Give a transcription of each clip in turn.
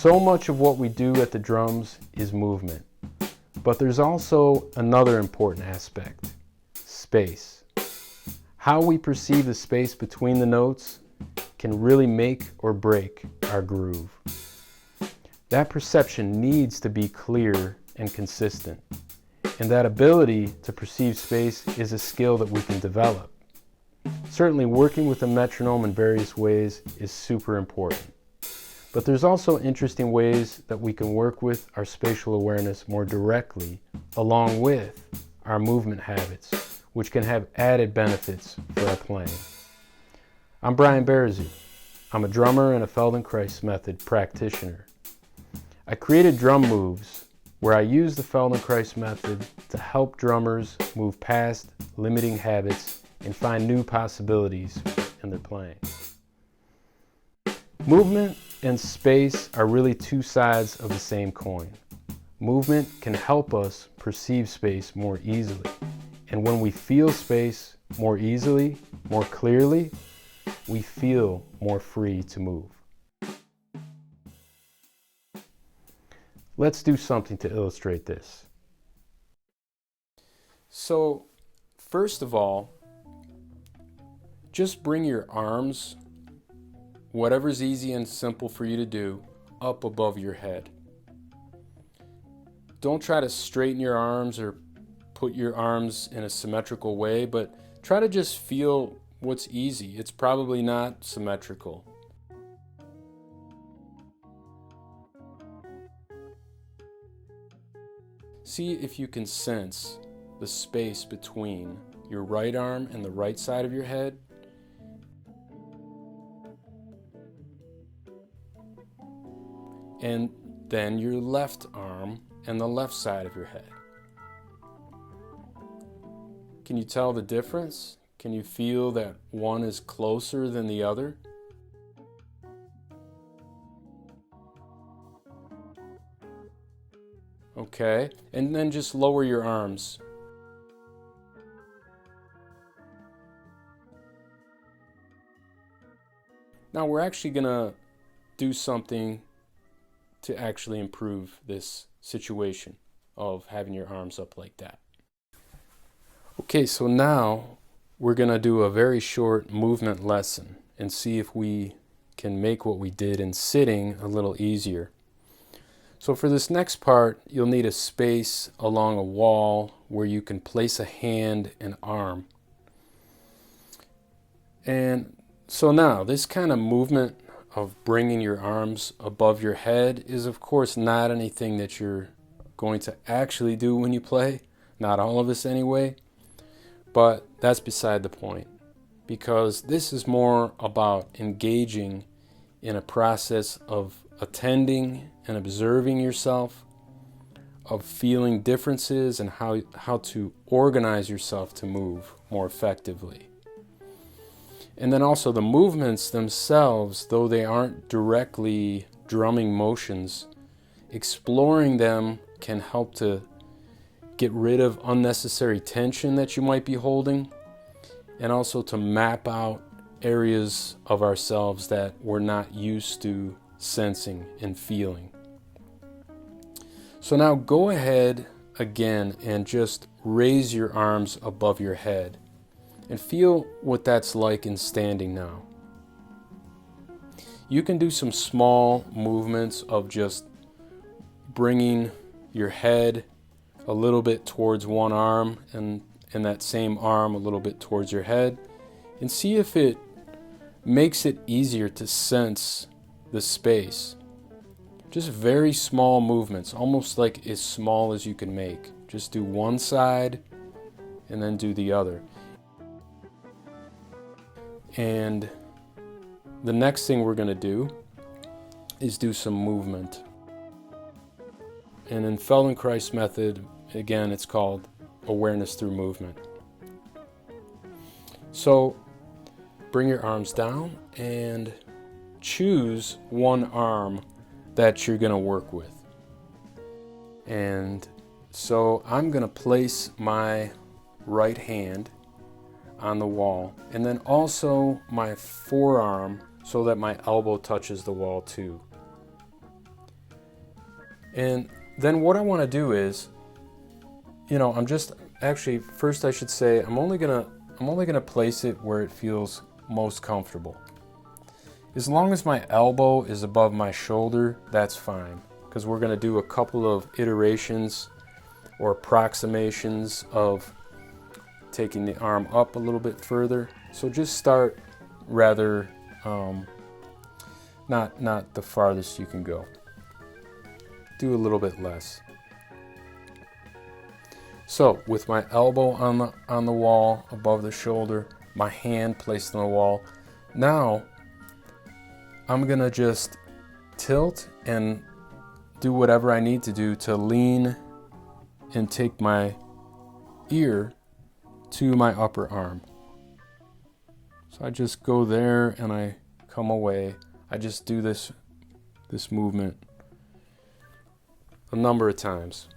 So much of what we do at the drums is movement, but there's also another important aspect: space. How we perceive the space between the notes can really make or break our groove. That perception needs to be clear and consistent, and that ability to perceive space is a skill that we can develop. Certainly working with a metronome in various ways is super important, but there's also interesting ways that we can work with our spatial awareness more directly along with our movement habits, which can have added benefits for our playing. I'm Brian Berezu. I'm a drummer and a Feldenkrais Method practitioner. I created drum moves where I use the Feldenkrais Method to help drummers move past limiting habits and find new possibilities in their playing. Movement and space are really two sides of the same coin. Movement can help us perceive space more easily, and when we feel space more easily, more clearly, we feel more free to move. Let's do something to illustrate this. So, first of all, just bring your arms, whatever's easy and simple for you to do, up above your head. Don't try to straighten your arms or put your arms in a symmetrical way, but try to just feel what's easy. It's probably not symmetrical. See if you can sense the space between your right arm and the right side of your head. And then your left arm and the left side of your head. Can you tell the difference? Can you feel that one is closer than the other? Okay, and then just lower your arms. Now we're actually going to do something to actually improve this situation of having your arms up like that. Okay, so now we're going to do a very short movement lesson and see if we can make what we did in sitting a little easier. So for this next part, you'll need a space along a wall where you can place a hand and arm. And so now this kind of movement of bringing your arms above your head is of course not anything that you're going to actually do when you play, not all of us anyway, but that's beside the point, because this is more about engaging in a process of attending and observing yourself, of feeling differences and how to organize yourself to move more effectively. And then also the movements themselves, though they aren't directly drumming motions, exploring them can help to get rid of unnecessary tension that you might be holding, and also to map out areas of ourselves that we're not used to sensing and feeling. So now go ahead again and just raise your arms above your head and feel what that's like in standing now. You can do some small movements of just bringing your head a little bit towards one arm and that same arm a little bit towards your head, and see if it makes it easier to sense the space. Just very small movements, almost like as small as you can make. Just do one side and then do the other. And the next thing we're going to do is do some movement. And in Feldenkrais Method, again, it's called awareness through movement. So bring your arms down and choose one arm that you're going to work with. And so I'm going to place my right hand on the wall, and then also my forearm so that my elbow touches the wall too. And then what I want to do is, I'm just actually, first I should say I'm only gonna place it where it feels most comfortable. As long as my elbow is above my shoulder, that's fine, because we're gonna do a couple of iterations or approximations of taking the arm up a little bit further. So just start rather not the farthest you can go. Do a little bit less. So with my elbow on the wall above the shoulder, my hand placed on the wall, now I'm gonna just tilt and do whatever I need to do to lean and take my ear to my upper arm. So I just go there and I come away. I just do this movement a number of times.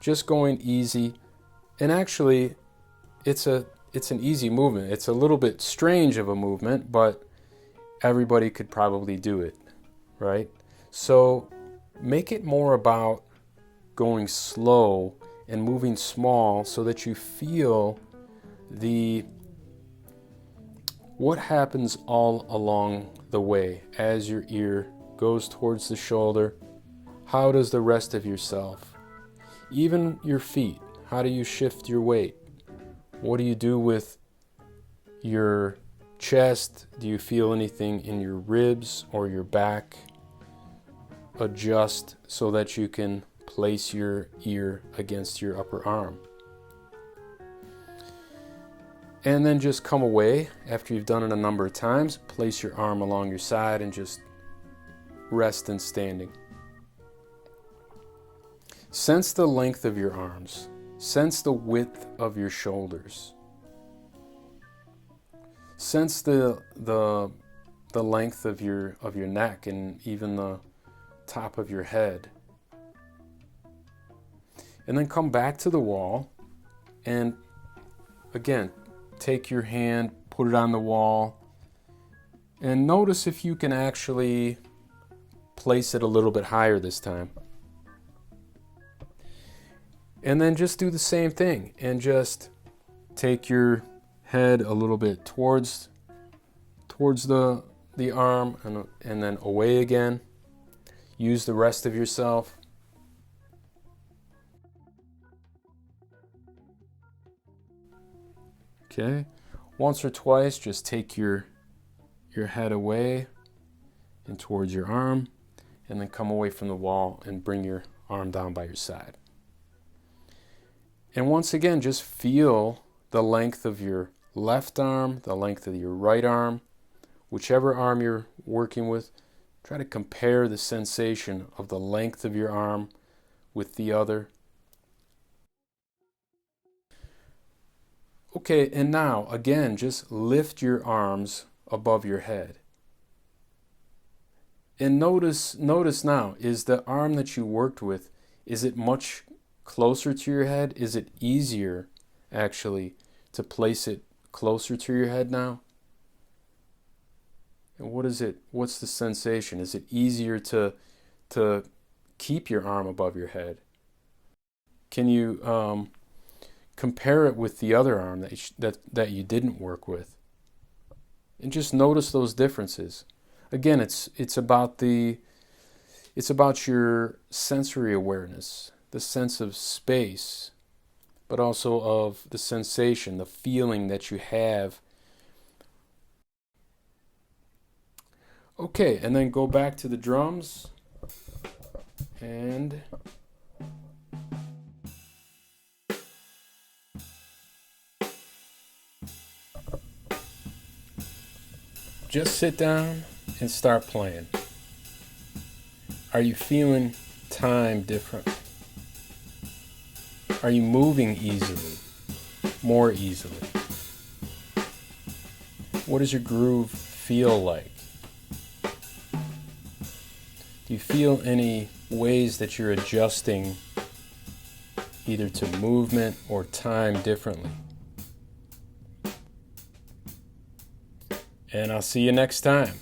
Just going easy. And actually, it's an easy movement. It's a little bit strange of a movement, but everybody could probably do it, right? So make it more about going slow and moving small so that you feel what happens all along the way as your ear goes towards the shoulder. How does the rest of yourself, even your feet, how do you shift your weight? What do you do with your chest? Do you feel anything in your ribs or your back? Adjust so that you can place your ear against your upper arm. And then just come away after you've done it a number of times. Place your arm along your side and just rest in standing. Sense the length of your arms. Sense the width of your shoulders. Sense the length of your neck and even the top of your head. And then come back to the wall and again, take your hand, put it on the wall, and notice if you can actually place it a little bit higher this time. And then just do the same thing and just take your head a little bit towards the arm and then away again. Use the rest of yourself. Okay, once or twice, just take your head away and towards your arm, and then come away from the wall and bring your arm down by your side. And once again, just feel the length of your left arm, the length of your right arm, whichever arm you're working with. Try to compare the sensation of the length of your arm with the other. Okay, and now, again, just lift your arms above your head. And notice now, is the arm that you worked with, is it much closer to your head? Is it easier, actually, to place it closer to your head now? And what's the sensation? Is it easier to keep your arm above your head? Can you compare it with the other arm that you didn't work with? And just notice those differences. Again, it's about your sensory awareness, the sense of space, but also of the sensation, the feeling that you have. Okay, and then go back to the drums and just sit down and start playing. Are you feeling time different? Are you moving easily, more easily? What does your groove feel like? Do you feel any ways that you're adjusting either to movement or time differently? And I'll see you next time.